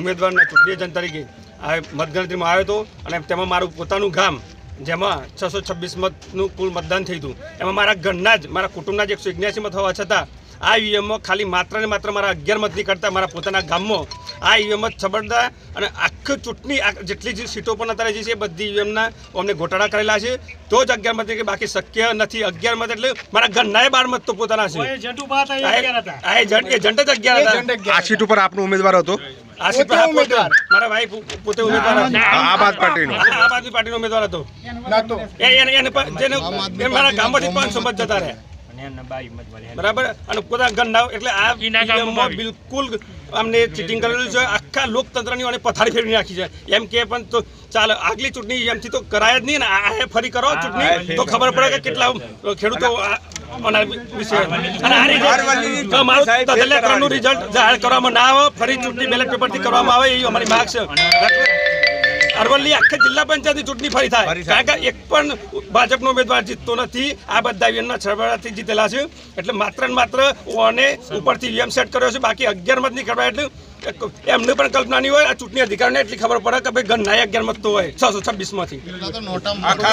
ઉમેદવારના ચૂંટણી એજન્ટ તરીકે આ મતગણતરીમાં આવ્યો હતો અને તેમાં મારું પોતાનું ગામ જેમાં 626 મતનું કુલ મતદાન થયું હતું એમાં મારા ઘરના જ મારા કુટુંબના જ 179 મત હોવા છતાં આ ઈવીએમમાં ખાલી માત્ર ને માત્ર મારા 11 મત નહીં કરતા મારા પોતાના ગામમાં આ ઈવીએમ જ છબરદાર અને આખી ચૂંટણી જેટલી જે સીટો પર અત્યારે જે છે બધી ઈવીએમના અમને ગોટાળા કરેલા છે તો જ 11 મત કે બાકી શક્ય નથી 11 મત એટલે મારા ઘરનાએ 12 મત તો પોતાના છે એજન્ટ જ 11 હતા। આ સીટ ઉપર આપનો ઉમેદવાર હતો? આ સીટ પર મારા ભાઈ પોતે ઉમેદવાર હતા। આમ આદમી પાર્ટીનો ઉમેદવાર હતો જેને મારા ગામમાંથી 500 મત જતા રહ્યા બરાબર અને પોતા ગણના એટલે આ બિલકુલ અમને ચીટિંગ કરેલું છે આખા લોકતંત્રની અને પથારી ફેરવી નાખી છે એમ કે પણ તો ચાલ આગલી ચૂંટણી એમથી તો કરાય જ નહીં ને આ ફરી કરો ચૂંટણી તો ખબર પડે કે કેટલા ખેડૂતો વિશે અને આ રિઝલ્ટ મારું તદલ્યાકરણનું રિઝલ્ટ જાહેર કરવામાં ના આવે ફરી ચૂંટણી બેલેટ પેપરથી કરવામાં આવે એ અમારી માંગ છે। અરવલ્લી આખા જિલ્લા પંચાયતની ચૂંટણી ફરી થાય કારણ કે એક પણ ભાજપનો ઉમેદવાર જીતતો નથી આ બધા ઈવીએમના છબરડાથી જીતેલા છે એટલે માત્ર ને માત્ર ઓને ઉપરથી ઈવીએમ સેટ કર્યો છે બાકી 11 મત નહીં કરવા એટલે એમને પણ કલ્પના નહીં હોય આ ચૂંટણી અધિકારીને એટલી ખબર પડે કે ભાઈ ઘરના 11 મત તો હોય 626 માંથી।